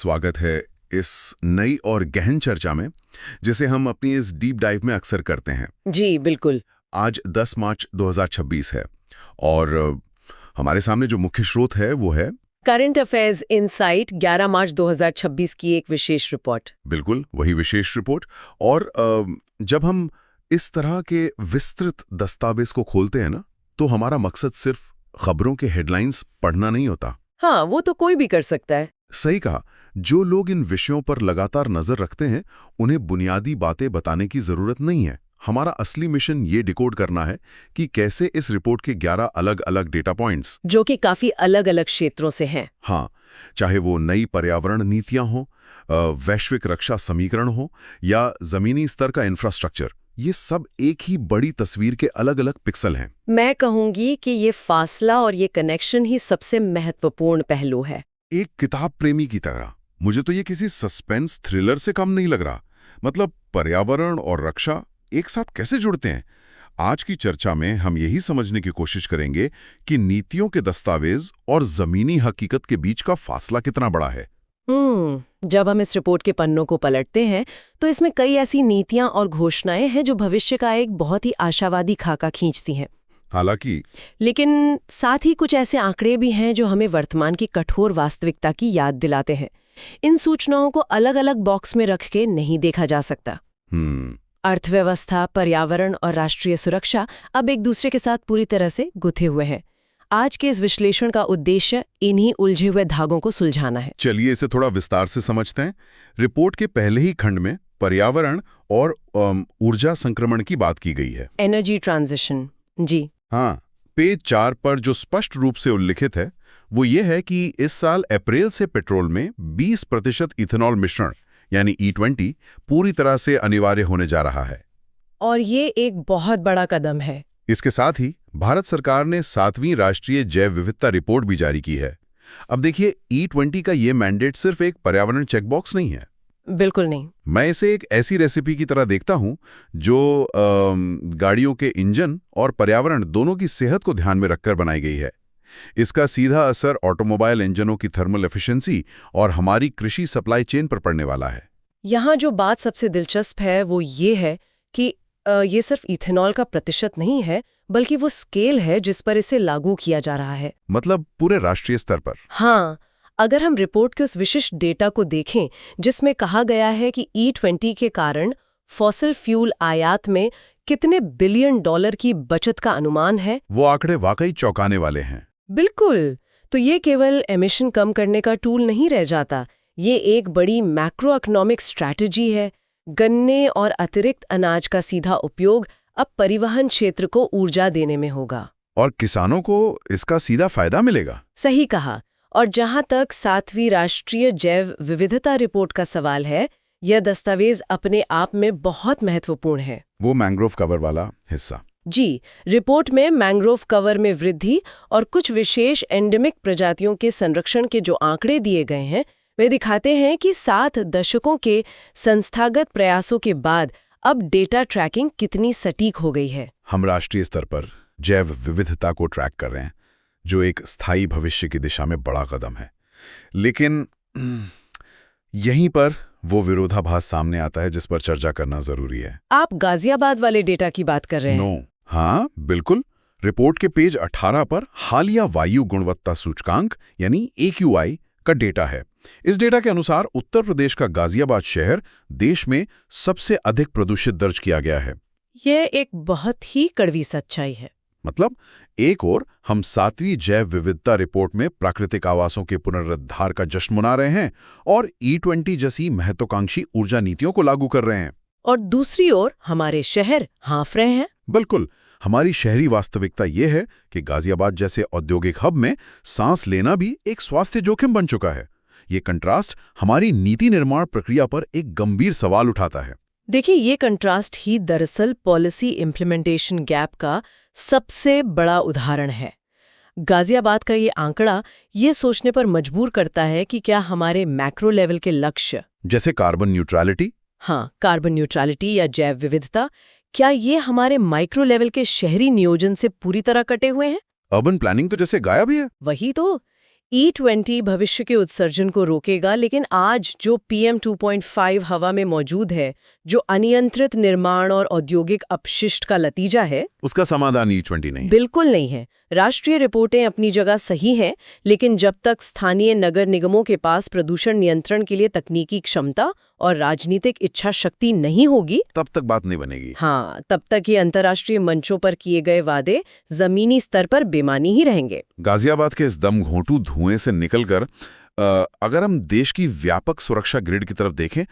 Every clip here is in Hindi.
स्वागत है इस नई और गहन चर्चा में, जिसे हम अपनी इस डीप डाइव में अक्सर करते हैं। जी बिल्कुल। आज 10 मार्च 2026 है और हमारे सामने जो मुख्य स्रोत है वो है करंट अफेयर्स इनसाइट 11 मार्च 2026 की एक विशेष रिपोर्ट। बिल्कुल वही विशेष रिपोर्ट। और जब हम इस तरह के विस्तृत दस्तावेज को खोलते हैं ना, तो हमारा मकसद सिर्फ खबरों के हेडलाइंस पढ़ना नहीं होता। हाँ, वो तो कोई भी कर सकता है। सही कहा। जो लोग इन विषयों पर लगातार नजर रखते हैं, उन्हें बुनियादी बातें बताने की जरूरत नहीं है। हमारा असली मिशन ये डिकोड करना है कि कैसे इस रिपोर्ट के 11 अलग अलग डेटा पॉइंट्स, जो कि काफी अलग अलग क्षेत्रों से हैं। हाँ, चाहे वो नई पर्यावरण नीतियां हो, वैश्विक रक्षा समीकरण हो या जमीनी स्तर का इंफ्रास्ट्रक्चर, ये सब एक ही बड़ी तस्वीर के अलग अलग पिक्सल हैं। मैं कहूंगी कि ये फासला और ये कनेक्शन ही सबसे महत्वपूर्ण पहलू है। एक किताब प्रेमी की तरह मुझे तो ये किसी सस्पेंस थ्रिलर से कम नहीं लग रहा। मतलब पर्यावरण और रक्षा एक साथ कैसे जुड़ते हैं? आज की चर्चा में हम यही समझने की कोशिश करेंगे कि नीतियों के दस्तावेज और जमीनी हकीकत के बीच का फासला कितना बड़ा है। जब हम इस रिपोर्ट के पन्नों को पलटते हैं तो इसमें कई ऐसी नीतियां और घोषणाएं हैं जो भविष्य का एक बहुत ही आशावादी खाका खींचती हैं। हालांकि लेकिन साथ ही कुछ ऐसे आंकड़े भी हैं जो हमें वर्तमान की कठोर वास्तविकता की याद दिलाते हैं। इन सूचनाओं को अलग अलग बॉक्स में रख के नहीं देखा जा सकता। अर्थव्यवस्था, पर्यावरण और राष्ट्रीय सुरक्षा अब एक दूसरे के साथ पूरी तरह से गुथे हुए हैं। आज के इस विश्लेषण का उद्देश्य इन्हीं उलझे हुए धागों को सुलझाना है। चलिए इसे थोड़ा विस्तार से समझते हैं। रिपोर्ट के पहले ही खंड में पर्यावरण और ऊर्जा संक्रमण की बात की गई है। Energy transition. जी हाँ, पेज 4 पर जो स्पष्ट रूप से उल्लिखित है वो ये है कि इस साल अप्रैल से पेट्रोल में 20% इथेनॉल मिश्रण यानी E20 पूरी तरह से अनिवार्य होने जा रहा है। और ये एक बहुत बड़ा कदम है। इसके साथ ही भारत सरकार ने 7वीं राष्ट्रीय जैव विविधता रिपोर्ट भी जारी की है। अब देखिए, E20 का ये मैंडेट सिर्फ एक पर्यावरण चेकबॉक्स नहीं है। बिल्कुल नहीं। मैं इसे एक ऐसी रेसिपी की तरह देखता हूं जो गाड़ियों के इंजन और पर्यावरण दोनों की सेहत को ध्यान में रखकर बनाई गई है। इसका सीधा असर ऑटोमोबाइल इंजनों की थर्मल एफिशिएंसी और हमारी कृषि सप्लाई चेन पर पड़ने वाला है। यहाँ जो बात सबसे दिलचस्प है वो ये है कि ये सिर्फ इथेनॉल का प्रतिशत नहीं है, बल्कि वो स्केल है जिस पर इसे लागू किया जा रहा है। मतलब पूरे राष्ट्रीय स्तर पर। हाँ, अगर हम रिपोर्ट के उस विशिष्ट डेटा को देखें जिसमें कहा गया है कि E20 के कारण फॉसिल फ्यूल आयात में कितने बिलियन डॉलर की बचत का अनुमान है, वो आंकड़े वाकई चौंकाने वाले हैं। बिल्कुल। तो ये केवल एमिशन कम करने का टूल नहीं रह जाता, ये एक बड़ी मैक्रो इकोनॉमिक स्ट्रैटेजी है। गन्ने और अतिरिक्त अनाज का सीधा उपयोग अब परिवहन क्षेत्र को ऊर्जा देने में होगा। और किसानों को इसका सीधा फायदा मिलेगा। सही कहा। और जहां तक 7वीं राष्ट्रीय जैव विविधता रिपोर्ट का सवाल है, यह दस्तावेज अपने आप में बहुत महत्वपूर्ण है। वो मैंग्रोव कवर वाला हिस्सा। जी, रिपोर्ट में मैंग्रोव कवर में वृद्धि और कुछ विशेष एंडेमिक प्रजातियों के संरक्षण के जो आंकड़े दिए गए हैं, वे दिखाते हैं कि 7 दशकों के संस्थागत प्रयासों के बाद अब डेटा ट्रैकिंग कितनी सटीक हो गई है। हम राष्ट्रीय स्तर पर जैव विविधता को ट्रैक कर रहे हैं, जो एक स्थायी भविष्य की दिशा में बड़ा कदम है। लेकिन यहीं पर वो विरोधाभास सामने आता है जिस पर चर्चा करना जरूरी है। आप गाजियाबाद वाले डेटा की बात कर रहे हैं? नो, हाँ बिल्कुल। रिपोर्ट के पेज 18 पर हालिया वायु गुणवत्ता सूचकांक यानी AQI का डेटा है। इस डेटा के अनुसार उत्तर प्रदेश का गाजियाबाद शहर देश में सबसे अधिक प्रदूषित दर्ज किया गया है। यह एक बहुत ही कड़वी सच्चाई है। मतलब एक ओर हम 7वीं जैव विविधता रिपोर्ट में प्राकृतिक आवासों के पुनरुद्धार का जश्न मना रहे हैं और E20 जैसी महत्वाकांक्षी ऊर्जा नीतियों को लागू कर रहे हैं, और दूसरी ओर हमारे शहर हाँफ रहे हैं। बिल्कुल। हमारी शहरी वास्तविकता यह है कि गाजियाबाद जैसे औद्योगिक हब में सांस लेना भी एक स्वास्थ्य जोखिम बन चुका है। ये कंट्रास्ट हमारी नीति निर्माण प्रक्रिया पर एक गंभीर सवाल उठाता है। देखिए, ये कंट्रास्ट ही दरअसल पॉलिसी इम्प्लीमेंटेशन गैप का सबसे बड़ा उदाहरण है। गाजियाबाद का ये आंकड़ा ये सोचने पर मजबूर करता है कि क्या हमारे मैक्रो लेवल के लक्ष्य, जैसे कार्बन न्यूट्रलिटी, कार्बन न्यूट्रलिटी या जैव विविधता, क्या ये हमारे माइक्रो लेवल के शहरी नियोजन से पूरी तरह कटे हुए हैं? अर्बन प्लानिंग तो जैसे गायब ही है। वही तो। E20 भविष्य के उत्सर्जन को रोकेगा, लेकिन आज जो PM 2.5 हवा में मौजूद है, जो अनियंत्रित निर्माण और औद्योगिक अपशिष्ट का नतीजा है, उसका समाधान E20 नहीं। बिल्कुल नहीं है। राष्ट्रीय रिपोर्टें अपनी जगह सही हैं, लेकिन जब तक स्थानीय नगर निगमों के पास प्रदूषण नियंत्रण के लिए तकनीकी क्षमता और राजनीतिक इच्छा शक्ति नहीं होगी, तब तक बात नहीं बनेगी। हाँ, तब तक ये अंतर्राष्ट्रीय मंचों पर किए गए वादे जमीनी स्तर पर बेमानी ही रहेंगे। गाजियाबाद के इस दम घोंटू धुएं से निकलकर अगर हम देश की व्यापक सुरक्षा ग्रिड की तरफ देखें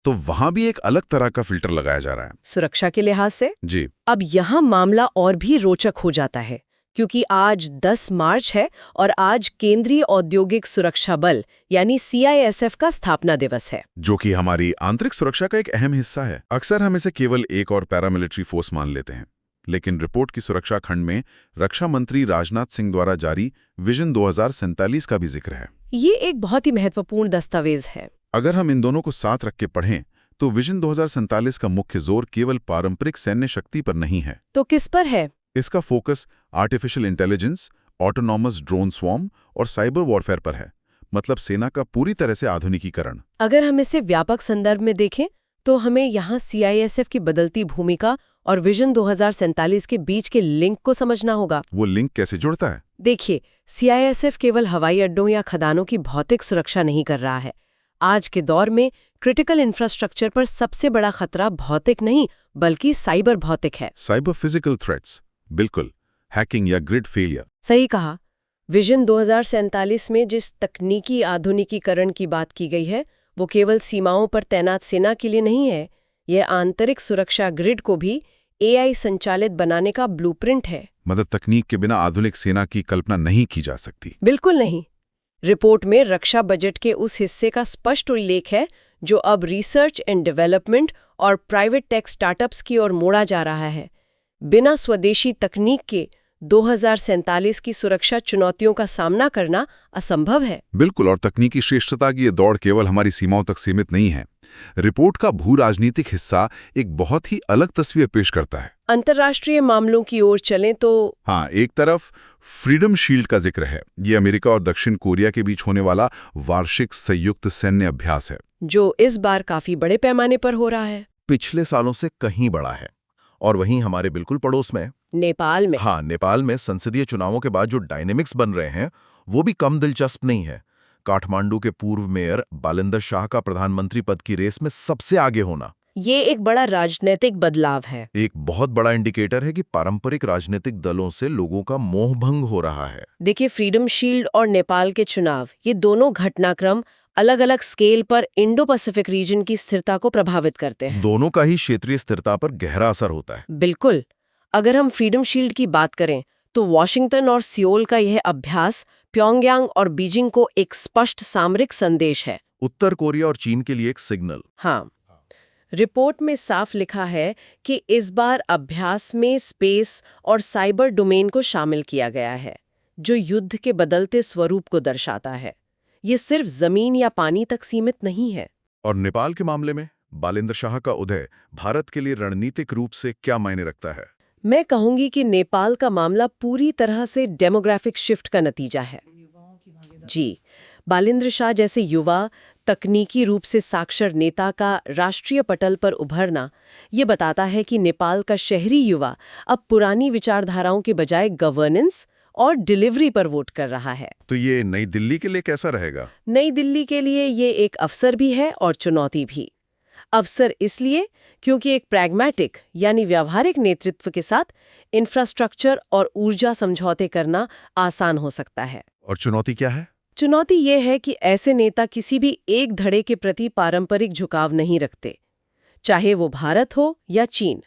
तो वहां भी एक अलग तरह का फिल्टर लगाया जा रहा है। सुरक्षा के लिहाज से जी। अब यहाँ मामला और भी रोचक हो जाता है, क्योंकि आज 10 मार्च है और आज केंद्रीय औद्योगिक सुरक्षा बल यानी CISF का स्थापना दिवस है, जो कि हमारी आंतरिक सुरक्षा का एक अहम हिस्सा है। अक्सर हम इसे केवल एक और पैरामिलिट्री फोर्स मान लेते हैं, लेकिन रिपोर्ट की सुरक्षा खंड में रक्षा मंत्री राजनाथ सिंह द्वारा जारी विजन 2047 का भी जिक्र है। ये एक बहुत ही महत्वपूर्ण दस्तावेज है। अगर हम इन दोनों को साथ रख के पढ़ें तो विजन 2047 का मुख्य जोर केवल पारंपरिक सैन्य शक्ति पर नहीं है। तो किस पर है? इसका focus artificial intelligence, autonomous drone swarm और साइबर वॉरफेयर पर है, मतलब सेना का पूरी तरह से आधुनिकीकरण। अगर हम इसे व्यापक संदर्भ में देखें तो हमें यहाँ CISF की बदलती भूमिका और विजन 2047 के बीच के लिंक को समझना होगा। वो लिंक कैसे जुड़ता है? देखिए, CISF केवल हवाई अड्डों या खदानों की भौतिक सुरक्षा नहीं कर रहा है। आज के दौर में क्रिटिकल इंफ्रास्ट्रक्चर पर सबसे बड़ा खतरा भौतिक नहीं बल्कि साइबर भौतिक है। साइबर फिजिकल थ्रेट्स, बिल्कुल, हैकिंग या ग्रिड फेलियर। सही कहा। विजन 2047 में जिस तकनीकी आधुनिकीकरण की बात की गई है वो केवल सीमाओं पर तैनात सेना के लिए नहीं है, यह आंतरिक सुरक्षा ग्रिड को भी AI संचालित बनाने का ब्लूप्रिंट है। मतलब तकनीक के बिना आधुनिक सेना की कल्पना नहीं की जा सकती। बिल्कुल नहीं। रिपोर्ट में रक्षा बजट के उस हिस्से का स्पष्ट उल्लेख है जो अब रिसर्च एंड डेवलपमेंट और प्राइवेट टेक स्टार्टअप्स की ओर मोड़ा जा रहा है। बिना स्वदेशी तकनीक के 2047 की सुरक्षा चुनौतियों का सामना करना असंभव है। बिल्कुल, और तकनीकी श्रेष्ठता की ये दौड़ केवल हमारी सीमाओं तक सीमित नहीं है। रिपोर्ट का भू राजनीतिक हिस्सा एक बहुत ही अलग तस्वीर पेश करता है। अंतर्राष्ट्रीय मामलों की ओर चलें तो हाँ, एक तरफ फ्रीडम शील्ड का जिक्र है। ये अमेरिका और दक्षिण कोरिया के बीच होने वाला वार्षिक संयुक्त सैन्य अभ्यास है, जो इस बार काफी बड़े पैमाने पर हो रहा है। पिछले सालों से कहीं बड़ा है। और वहीं हमारे बिल्कुल पड़ोस में नेपाल में नेपाल में संसदीय चुनावों के बाद जो डायनेमिक्स बन रहे हैं वो भी कम दिलचस्प नहीं है। काठमांडू के पूर्व मेयर बालिंदर शाह का प्रधानमंत्री पद की रेस में सबसे आगे होना, ये एक बड़ा राजनीतिक बदलाव है। एक बहुत बड़ा इंडिकेटर है कि पारंपरिक राजनीतिक दलों से लोगों का मोह भंग हो रहा है। देखिए, फ्रीडम शील्ड और नेपाल के चुनाव, ये दोनों घटनाक्रम अलग अलग स्केल पर इंडो पैसिफिक रीजन की स्थिरता को प्रभावित करते हैं। दोनों का ही क्षेत्रीय स्थिरता पर गहरा असर होता है। बिल्कुल। अगर हम फ्रीडम शील्ड की बात करें तो वॉशिंगटन और सियोल का यह अभ्यास प्योंगयांग और बीजिंग को एक स्पष्ट सामरिक संदेश है। उत्तर कोरिया और चीन के लिए एक सिग्नल। हाँ, रिपोर्ट में साफ लिखा है कि इस बार अभ्यास में स्पेस और साइबर डोमेन को शामिल किया गया है, जो युद्ध के बदलते स्वरूप को दर्शाता है। ये सिर्फ जमीन या पानी तक सीमित नहीं है। और नेपाल के मामले में बालिंदर शाह का उदय भारत के लिए रणनीतिक रूप से क्या मायने रखता है? मैं कहूंगी कि नेपाल का मामला पूरी तरह से डेमोग्राफिक शिफ्ट का नतीजा है। जी, बालिंद्र शाह जैसे युवा तकनीकी रूप से साक्षर नेता का राष्ट्रीय पटल पर उभरना ये बताता है कि नेपाल का शहरी युवा अब पुरानी विचारधाराओं के बजाय गवर्नेंस और डिलीवरी पर वोट कर रहा है। तो ये नई दिल्ली के लिए कैसा रहेगा? नई दिल्ली के लिए ये एक अवसर भी है और चुनौती भी। अवसर इसलिए क्योंकि एक प्रैग्मैटिक यानी व्यावहारिक नेतृत्व के साथ इंफ्रास्ट्रक्चर और ऊर्जा समझौते करना आसान हो सकता है। और चुनौती क्या है? चुनौती ये है कि ऐसे नेता किसी भी एक धड़े के प्रति पारंपरिक झुकाव नहीं रखते, चाहे वो भारत हो या चीन।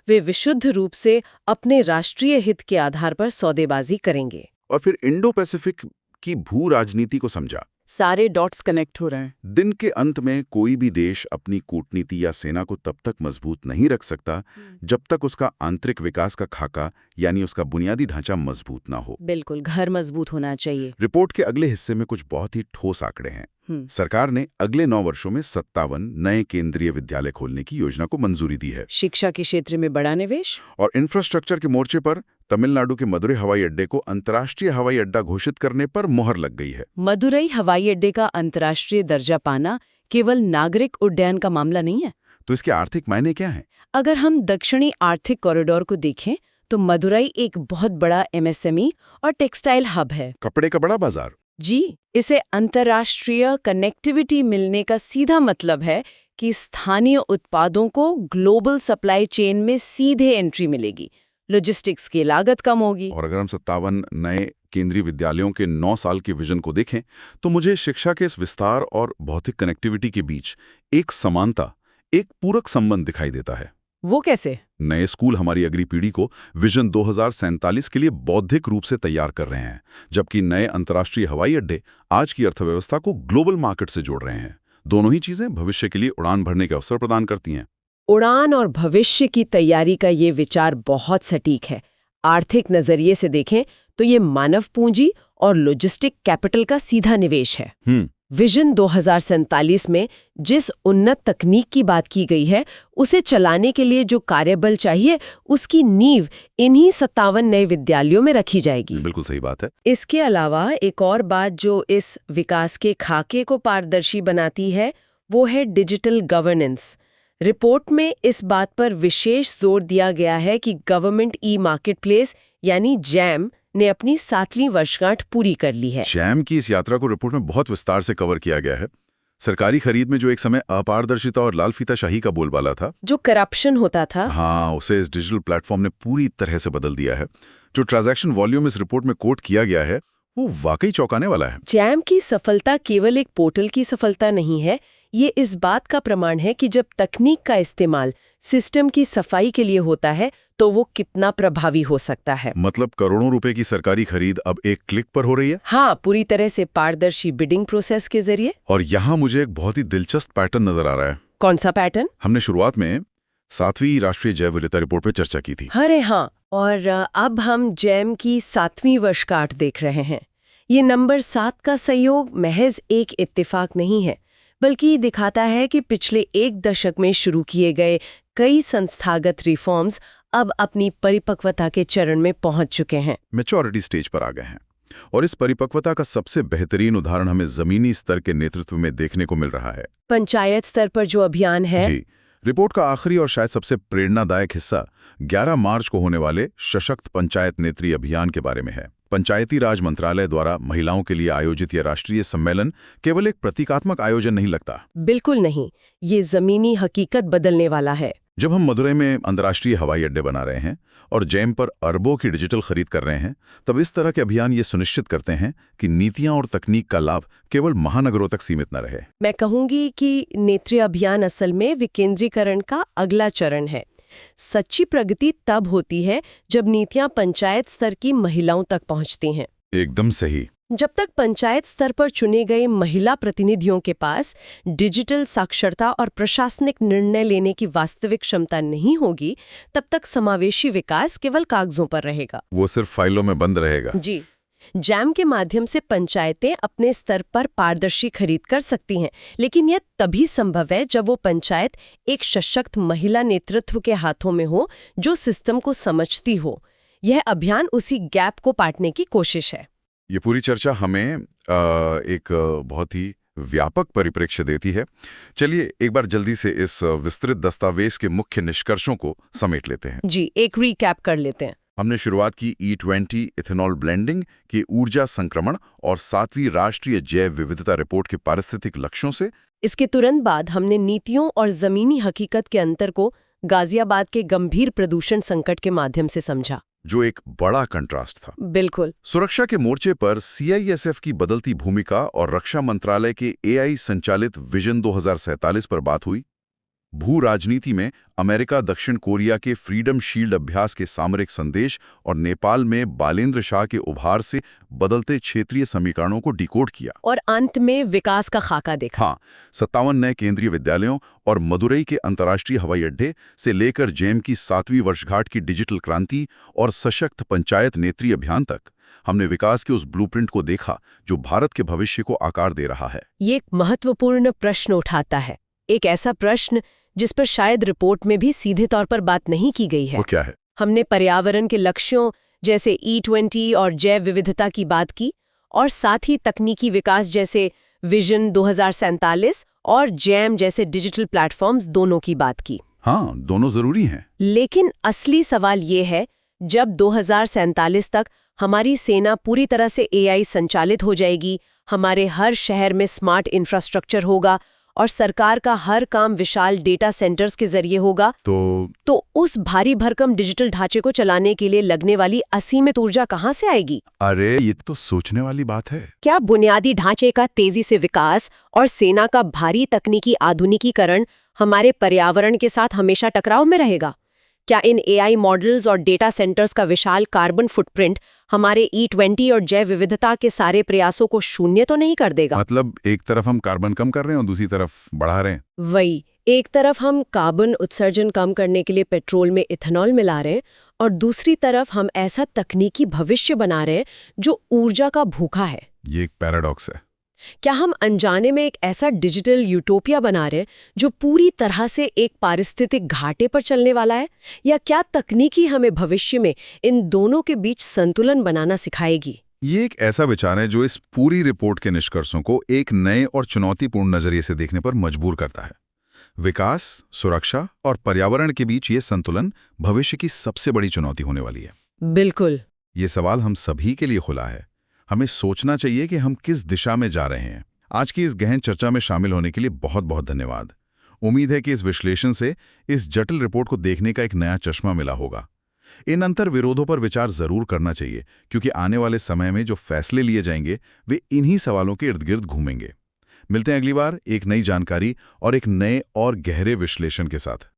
वे विशुद्ध रूप से अपने राष्ट्रीय हित के आधार पर सौदेबाजी करेंगे। और फिर इंडो पैसिफिक की भू राजनीति को समझा। सारे डॉट्स कनेक्ट हो रहे हैं। दिन के अंत में कोई भी देश अपनी कूटनीति या सेना को तब तक मजबूत नहीं रख सकता जब तक उसका आंतरिक विकास का खाका यानी उसका बुनियादी ढांचा मजबूत ना हो। बिल्कुल, घर मजबूत होना चाहिए। रिपोर्ट के अगले हिस्से में कुछ बहुत ही ठोस आंकड़े हैं। सरकार ने अगले 9 वर्षों में 57 नए केंद्रीय विद्यालय खोलने की योजना को मंजूरी दी है। शिक्षा के क्षेत्र में बड़ा निवेश और इंफ्रास्ट्रक्चर के मोर्चे पर तमिलनाडु के मदुरै हवाई अड्डे को अंतर्राष्ट्रीय हवाई अड्डा घोषित करने पर मुहर लग गई है। मदुरै हवाई अड्डे का अंतर्राष्ट्रीय दर्जा पाना केवल नागरिक उड्डयन का मामला नहीं है। तो इसके आर्थिक मायने क्या हैं? अगर हम दक्षिणी आर्थिक कॉरिडोर को देखें तो मदुरै एक बहुत बड़ा MSME और टेक्सटाइल हब है। कपड़े का बड़ा बाजार। जी, इसे अंतर्राष्ट्रीय कनेक्टिविटी मिलने का सीधा मतलब है कि स्थानीय उत्पादों को ग्लोबल सप्लाई चेन में सीधे एंट्री मिलेगी, लॉजिस्टिक्स की लागत कम होगी। और अगर हम 57 नए केंद्रीय विद्यालयों के 9 साल के विजन को देखें तो मुझे शिक्षा के इस विस्तार और भौतिक कनेक्टिविटी के बीच एक समानता, एक पूरक संबंध दिखाई देता है। वो कैसे? नए स्कूल हमारी अगली पीढ़ी को विजन 2047 के लिए बौद्धिक रूप से तैयार कर रहे हैं, जबकि नए अंतर्राष्ट्रीय हवाई अड्डे आज की अर्थव्यवस्था को ग्लोबल मार्केट से जोड़ रहे हैं। दोनों ही चीजें भविष्य के लिए उड़ान भरने के अवसर प्रदान करती हैं। उड़ान और भविष्य की तैयारी का ये विचार बहुत सटीक है। आर्थिक नजरिए से देखें तो ये मानव पूंजी और लॉजिस्टिक कैपिटल का सीधा निवेश है। विजन 2047 में जिस उन्नत तकनीक की बात की गई है, उसे चलाने के लिए जो कार्यबल चाहिए, उसकी नींव इन्हीं 57 नए विद्यालयों में रखी जाएगी। बिल्कुल सही बात है। इसके अलावा एक और बात जो इस विकास के खाके को पारदर्शी बनाती है, वो है डिजिटल गवर्नेंस। रिपोर्ट में इस बात पर विशेष जोर दिया गया है कि गवर्नमेंट ई-मार्केटप्लेस यानी जैम ने अपनी 7वीं वर्षगांठ पूरी कर ली है। जैम की इस यात्रा को रिपोर्ट में बहुत विस्तार से कवर किया गया है। सरकारी खरीद में जो एक समय अपारदर्शिता और लाल फीताशाही का बोलबाला था, जो करप्शन होता था, हाँ, उसे इस डिजिटल प्लेटफॉर्म ने पूरी तरह से बदल दिया है। जो ट्रांजैक्शन वॉल्यूम इस रिपोर्ट में कोट किया गया है, वो वाकई चौंकाने वाला है। जैम की सफलता केवल एक पोर्टल की सफलता नहीं है, ये इस बात का प्रमाण है कि जब तकनीक का इस्तेमाल सिस्टम की सफाई के लिए होता है तो वो कितना प्रभावी हो सकता है। मतलब करोड़ों रुपए की सरकारी खरीद अब एक क्लिक पर हो रही है। हाँ, पूरी तरह से पारदर्शी बिडिंग प्रोसेस के जरिए। और यहाँ मुझे एक बहुत ही दिलचस्प पैटर्न नजर आ रहा है। कौन सा पैटर्न? हमने शुरुआत में 7वीं राष्ट्रीय जैव विविधता रिपोर्ट पर चर्चा की थी। अरे हाँ, और अब हम जैम की 7वीं वर्षगांठ देख रहे हैं। ये नंबर 7 का संयोग महज एक इत्तेफाक नहीं है, बल्कि दिखाता है कि पिछले एक दशक में शुरू किए गए कई संस्थागत रिफॉर्म्स अब अपनी परिपक्वता के चरण में पहुंच चुके हैं, मैच्योरिटी स्टेज पर आ गए हैं। और इस परिपक्वता का सबसे बेहतरीन उदाहरण हमें जमीनी स्तर के नेतृत्व में देखने को मिल रहा है। पंचायत स्तर पर जो अभियान है। जी, रिपोर्ट का आखिरी और शायद सबसे प्रेरणादायक हिस्सा 11 मार्च को होने वाले सशक्त पंचायत नेत्री अभियान के बारे में है। पंचायती राज मंत्रालय द्वारा महिलाओं के लिए आयोजित यह राष्ट्रीय सम्मेलन केवल एक प्रतीकात्मक आयोजन नहीं लगता। बिल्कुल नहीं, ये जमीनी हकीकत बदलने वाला है। जब हम मदुरै में अंतर्राष्ट्रीय हवाई अड्डे बना रहे हैं और जैम पर अरबों की डिजिटल खरीद कर रहे हैं, तब इस तरह के अभियान ये सुनिश्चित करते हैं कि नीतियां और तकनीक का लाभ केवल महानगरों तक सीमित न रहे। मैं कहूंगी कि नेत्री अभियान असल में विकेंद्रीकरण का अगला चरण है। सच्ची प्रगति तब होती है जब नीतियां पंचायत स्तर की महिलाओं तक पहुंचती हैं। एकदम सही। जब तक पंचायत स्तर पर चुने गए महिला प्रतिनिधियों के पास डिजिटल साक्षरता और प्रशासनिक निर्णय लेने की वास्तविक क्षमता नहीं होगी, तब तक समावेशी विकास केवल कागजों पर रहेगा। वो सिर्फ फाइलों में बंद रहेगा। जी, जैम के माध्यम से पंचायतें अपने स्तर पर पारदर्शी खरीद कर सकती हैं, लेकिन यह तभी संभव है जब वो पंचायत एक सशक्त महिला नेतृत्व के हाथों में हो, जो सिस्टम को समझती हो। यह अभियान उसी गैप को पाटने की कोशिश है। ये पूरी चर्चा हमें एक बहुत ही व्यापक परिप्रेक्ष्य देती है। चलिए एक बार जल्दी से इस विस्तृत दस्तावेज के मुख्य निष्कर्षों को समेट लेते हैं। जी, एक रीकैप कर लेते हैं। हमने शुरुआत की E20 इथेनॉल ब्लेंडिंग के ऊर्जा संक्रमण और 7वीं राष्ट्रीय जैव विविधता रिपोर्ट के पारिस्थितिक लक्ष्यों से। इसके तुरंत बाद हमने नीतियों और जमीनी हकीकत के अंतर को गाजियाबाद के गंभीर प्रदूषण संकट के माध्यम से समझा, जो एक बड़ा कंट्रास्ट था। बिल्कुल। सुरक्षा के मोर्चे पर CISF की बदलती भूमिका और रक्षा मंत्रालय के AI संचालित विजन 2047 पर बात हुई। भू राजनीति में अमेरिका दक्षिण कोरिया के फ्रीडम शील्ड अभ्यास के सामरिक संदेश और नेपाल में बालेंद्र शाह के उभार से बदलते क्षेत्रीय समीकरणों को डिकोड किया। और अंत में विकास का खाका देखा। हाँ, 57 नए केंद्रीय विद्यालयों और मदुरै के अंतर्राष्ट्रीय हवाई अड्डे से लेकर जैम की 7वीं वर्षगांठ की डिजिटल क्रांति और सशक्त पंचायत नेत्री अभियान तक हमने विकास के उस ब्लूप्रिंट को देखा जो भारत के भविष्य को आकार दे रहा है। ये एक महत्वपूर्ण प्रश्न उठाता है, एक ऐसा प्रश्न जिस पर शायद रिपोर्ट में भी सीधे तौर पर बात नहीं की गई है। वो क्या है? हमने पर्यावरण के लक्ष्यों जैसे E20 और जैव विविधता की बात की, और साथ ही तकनीकी विकास जैसे विजन 2047 और जैम जैसे डिजिटल प्लेटफॉर्म्स दोनों की बात की। हाँ, दोनों जरूरी हैं। लेकिन असली सवाल ये है, जब 2047 तक हमारी सेना पूरी तरह से AI संचालित हो जाएगी, हमारे हर शहर में स्मार्ट इंफ्रास्ट्रक्चर होगा और सरकार का हर काम विशाल डेटा सेंटर्स के जरिए होगा, तो उस भारी भरकम डिजिटल ढांचे को चलाने के लिए लगने वाली असीमित ऊर्जा कहाँ से आएगी? अरे, ये तो सोचने वाली बात है। क्या बुनियादी ढांचे का तेजी से विकास और सेना का भारी तकनीकी आधुनिकीकरण हमारे पर्यावरण के साथ हमेशा टकराव में रहेगा? क्या इन AI मॉडल्स और डेटा सेंटर्स का विशाल कार्बन फुटप्रिंट हमारे E20 और जैव विविधता के सारे प्रयासों को शून्य तो नहीं कर देगा? मतलब एक तरफ हम कार्बन कम कर रहे हैं और दूसरी तरफ बढ़ा रहे हैं। वही, एक तरफ हम कार्बन उत्सर्जन कम करने के लिए पेट्रोल में इथेनॉल मिला रहे हैं और दूसरी तरफ हम ऐसा तकनीकी भविष्य बना रहे हैं जो ऊर्जा का भूखा है। ये एक पैराडॉक्स है। क्या हम अनजाने में एक ऐसा डिजिटल यूटोपिया बना रहे हैं जो पूरी तरह से एक पारिस्थितिक घाटे पर चलने वाला है? या क्या तकनीकी हमें भविष्य में इन दोनों के बीच संतुलन बनाना सिखाएगी? ये एक ऐसा विचार है जो इस पूरी रिपोर्ट के निष्कर्षों को एक नए और चुनौतीपूर्ण नजरिए से देखने पर मजबूर करता है। विकास, सुरक्षा और पर्यावरण के बीच ये संतुलन भविष्य की सबसे बड़ी चुनौती होने वाली है। बिल्कुल। ये सवाल हम सभी के लिए खुला है। हमें सोचना चाहिए कि हम किस दिशा में जा रहे हैं। आज की इस गहन चर्चा में शामिल होने के लिए बहुत बहुत धन्यवाद। उम्मीद है कि इस विश्लेषण से इस जटिल रिपोर्ट को देखने का एक नया चश्मा मिला होगा। इन अंतर विरोधों पर विचार जरूर करना चाहिए, क्योंकि आने वाले समय में जो फैसले लिए जाएंगे वे इन्हीं सवालों के इर्द गिर्द घूमेंगे। मिलते हैं अगली बार एक नई जानकारी और एक नए और गहरे विश्लेषण के साथ।